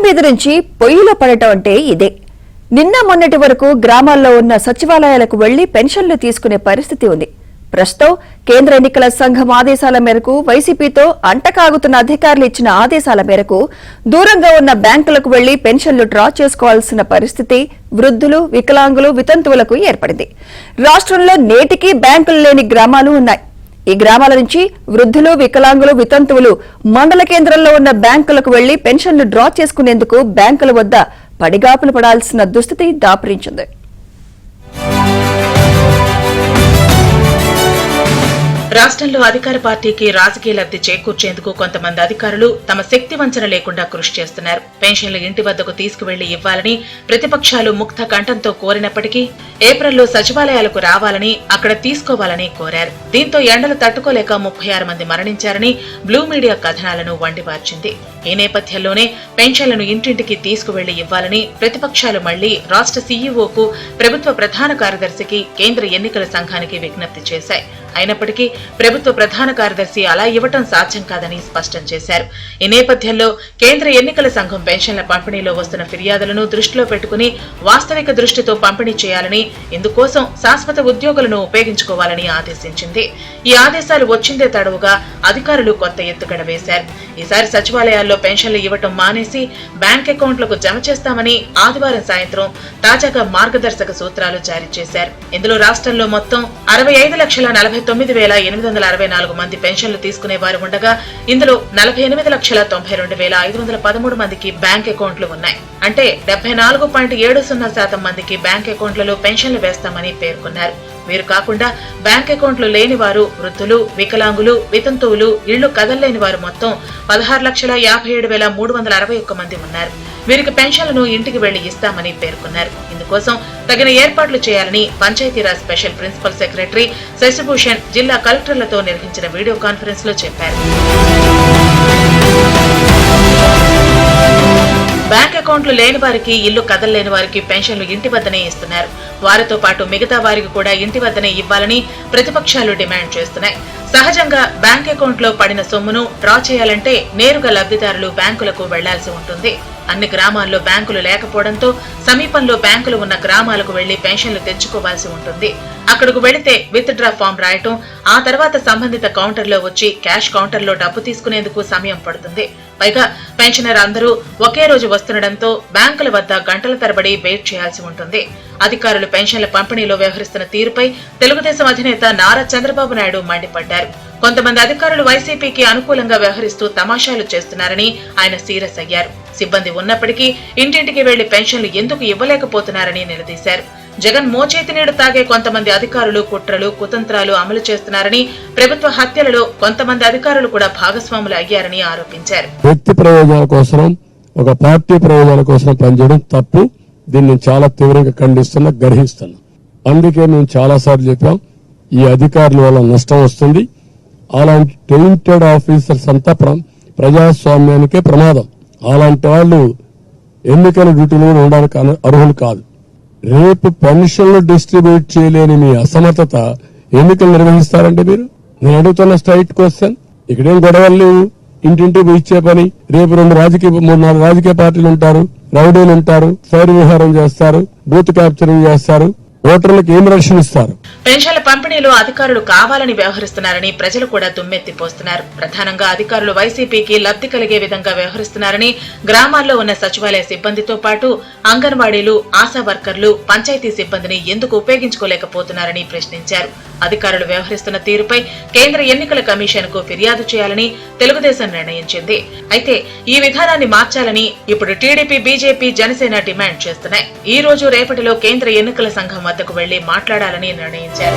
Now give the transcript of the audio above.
మీద నుంచి పొయ్యిలో పడటం అంటే ఇదే. నిన్న మొన్నటి వరకు గ్రామాల్లో ఉన్న సచివాలయాలకు వెళ్లి పెన్షన్లు తీసుకునే పరిస్థితి ఉంది. ప్రస్తుతం కేంద్ర ఎన్నికల సంఘం ఆదేశాల మేరకు వైసీపీతో అంటకాగుతున్న అధికారులు ఇచ్చిన ఆదేశాల మేరకు దూరంగా ఉన్న బ్యాంకులకు వెళ్లి పెన్షన్లు డ్రా చేసుకోవాల్సిన పరిస్థితి వృద్ధులు, వికలాంగులు, వితంతువులకు ఏర్పడింది. రాష్ట్రంలో నేటికీ బ్యాంకులు లేని గ్రామాలు ఉన్నాయి. ఈ గ్రామాల నుంచి వృద్ధులు, వికలాంగులు, వితంతువులు మండల కేంద్రంలో ఉన్న బ్యాంకులకు వెళ్లి పెన్షన్లు డ్రా చేసుకునేందుకు బ్యాంకుల వద్ద పడిగాపులు పడాల్సిన దుస్థితి దాపురించింది. రాష్ట్రంలో అధికార పార్టీకి రాజకీయ లబ్ధి చేకూర్చేందుకు కొంతమంది అధికారులు తమ శక్తి వంచన లేకుండా కృషి చేస్తున్నారు. పెన్షన్లు ఇంటి వద్దకు తీసుకువెళ్లి ఇవ్వాలని ప్రతిపక్షాలు ముక్త కంఠంతో కోరినప్పటికీ ఏప్రిల్లో సచివాలయాలకు రావాలని, అక్కడ తీసుకోవాలని కోరారు. దీంతో ఎండలు తట్టుకోలేక 36 మంది మరణించారని బ్లూ మీడియా కథనాలను వండివార్చింది. ఈ నేపథ్యంలోనే పెన్షన్లను ఇంటింటికి తీసుకువెళ్లి ఇవ్వాలని ప్రతిపక్షాలు మళ్లీ రాష్ట్ర సీఈఓకు, ప్రభుత్వ ప్రధాన కార్యదర్శికి, కేంద్ర ఎన్నికల సంఘానికి విజ్ఞప్తి చేశాయి. అయినప్పటికీ ప్రభుత్వ ప్రధాన కార్యదర్శి అలా ఇవ్వటం సాధ్యం కాదని స్పష్టం చేశారు. ఈ నేపథ్యంలో కేంద్ర ఎన్నికల సంఘం పెన్షన్ల పంపిణీలో వస్తున్న ఫిర్యాదులను దృష్టిలో పెట్టుకుని వాస్తవిక దృష్టితో పంపిణీ చేయాలని, ఇందుకోసం శాశ్వత ఉద్యోగులను ఉపయోగించుకోవాలని ఆదేశించింది. ఈ ఆదేశాలు వచ్చిందే తడవుగా అధికారులు కొత్త ఎత్తుగడ వేశారు. ఈసారి సచివాలయాల్లో పెన్షన్లు ఇవ్వటం మానేసి బ్యాంక్ అకౌంట్లకు జమ చేస్తామని ఆదివారం సాయంత్రం తాజాగా మార్గదర్శక సూత్రాలు జారీ చేశారు. ఇందులో రాష్ట్రంలో మొత్తం 65,49,864 మంది పెన్షన్లు తీసుకునే వారు ఉండగా, ఇందులో 48,92,513 మందికి బ్యాంక్ అకౌంట్లు ఉన్నాయి. అంటే 74.70% మందికి బ్యాంక్ అకౌంట్లలో పెన్షన్లు వేస్తామని పేర్కొన్నారు. వీరు కాకుండా బ్యాంక్ అకౌంట్లు లేని వారు, వృద్ధులు, వికలాంగులు, వితంతువులు, ఇళ్లు కదల్లేని వారు మొత్తం 16,57,361 మంది ఉన్నారు. వీరికి పెన్షన్లను ఇంటికి వెళ్లి ఇస్తామని పేర్కొన్నారు. ఇందుకోసం తగిన ఏర్పాట్లు చేయాలని Panchayati Raj special principal secretary Shashibhushan జిల్లా కలెక్టర్లతో నిర్వహించిన వీడియో కాన్ఫరెన్స్ లో చెప్పారు. బ్యాంక్ అకౌంట్లు లేని వారికి, ఇల్లు కదల్లేని వారికి పెన్షన్లు ఇంటి వద్దనే ఇస్తున్నారు. వారితో పాటు మిగతా వారికి కూడా ఇంటి వద్దనే ఇవ్వాలని ప్రతిపక్షాలు డిమాండ్ చేస్తున్నాయి. సహజంగా బ్యాంక్ అకౌంట్ లో పడిన సొమ్మును డ్రా చేయాలంటే నేరుగా లబ్ధిదారులు బ్యాంకులకు వెళ్లాల్సి ఉంటుంది. అన్ని గ్రామాల్లో బ్యాంకులు లేకపోవడంతో సమీపంలో బ్యాంకులు ఉన్న గ్రామాలకు వెళ్లి పెన్షన్లు తెచ్చుకోవాల్సి ఉంటుంది. అక్కడకు వెళితే విత్ డ్రా ఫామ్ రాయటం, ఆ తర్వాత సంబంధిత కౌంటర్లో వచ్చి క్యాష్ కౌంటర్లో డబ్బు తీసుకునేందుకు సమయం పడుతుంది. పైగా పెన్షనర్ అందరూ ఒకే రోజు వస్తుండటంతో బ్యాంకుల వద్ద గంటల తరబడి వెయిట్ చేయాల్సి ఉంటుంది. అధికారులు పెన్షన్ల పంపిణీలో వ్యవహరిస్తున్న తీరుపై తెలుగుదేశం అధినేత నారా చంద్రబాబు నాయుడు మండిపడ్డారు. కొంతమంది అధికారులు వైసీపీకి అనుకూలంగా వ్యవహరిస్తూ తమాషాలు చేస్తున్నారని ఆయన సీరియస్ అయ్యారు. సిబ్బంది ఉన్నప్పటికీ ఇంటింటికి వెళ్లి పెన్షన్లు ఎందుకు ఇవ్వలేకపోతున్నారని నిలదీశారు. జగన్ మోచేతి నీడు తాగే కొంతమంది అధికారులు కుట్రలు, కుతంత్రాలు అమలు చేస్తున్నారని, ప్రభుత్వ హత్యలలో కొంతమంది అధికారులు కూడా భాగస్వాములు అయ్యారని ఆరోపించారు. వ్యక్తి ప్రయోజనాల కోసం, ఒక పార్టీ ప్రయోజనాల కోసం పనిచేయడం తప్పు. దీన్ని చాలా తీవ్రంగా ఖండిస్తున్నా, గర్హిస్తున్నా. అందుకే మేము చాలా సార్లు చెప్పాం, ఈ అధికారుల వల్ల నష్టం వస్తుంది. అలాంటి టెయింటెడ్ ఆఫీసర్స్ అంతా ప్రజాస్వామ్యానికే ప్రమాదం. అలాంటి వాళ్ళు ఎన్నికల డ్యూటీలో ఉండడానికి అర్హులు కాదు. రేపు పెన్షన్లు డిస్ట్రిబ్యూట్ చేయలేని మీ అసమర్థత ఎన్నికలు నిర్వహిస్తారంటే మీరు? నేను అడుగుతున్న స్ట్రైట్ క్వశ్చన్. ఇక్కడేం గొడవలు లేవు, ఇంటింటికి ఇచ్చే పని. రేపు 3-4 రాజకీయ పార్టీలు ఉంటారు, రౌడీలు ఉంటారు, ఫైర్ విహారం చేస్తారు, బూత్ క్యాప్చరింగ్ చేస్తారు, ఓటర్లకు ఏం రక్షణ ఇస్తారు? పెన్షన్ల పంపిణీలో అధికారులు కావాలని వ్యవహరిస్తున్నారని ప్రజలు కూడా దుమ్మెత్తిపోస్తున్నారు. ప్రధానంగా అధికారులు వైసీపీకి లబ్ధి కలిగే విధంగా వ్యవహరిస్తున్నారని, గ్రామాల్లో ఉన్న సచివాలయ సిబ్బందితో పాటు అంగన్వాడీలు, ఆశా వర్కర్లు, పంచాయతీ సిబ్బందిని ఎందుకు ఉపయోగించుకోలేకపోతున్నారని ప్రశ్నించారు. అధికారులు వ్యవహరిస్తున్న తీరుపై కేంద్ర ఎన్నికల కమిషన్ కు ఫిర్యాదు చేయాలని తెలుగుదేశం నిర్ణయించింది. అయితే ఈ విధానాన్ని మార్చాలని ఇప్పుడు టీడీపీ, బీజేపీ, జనసేన డిమాండ్ చేస్తున్నాయి. ఈ రోజు రేపటిలో కేంద్ర ఎన్నికల సంఘం వద్దకు వెళ్లి మాట్లాడాలని నిర్ణయించారు.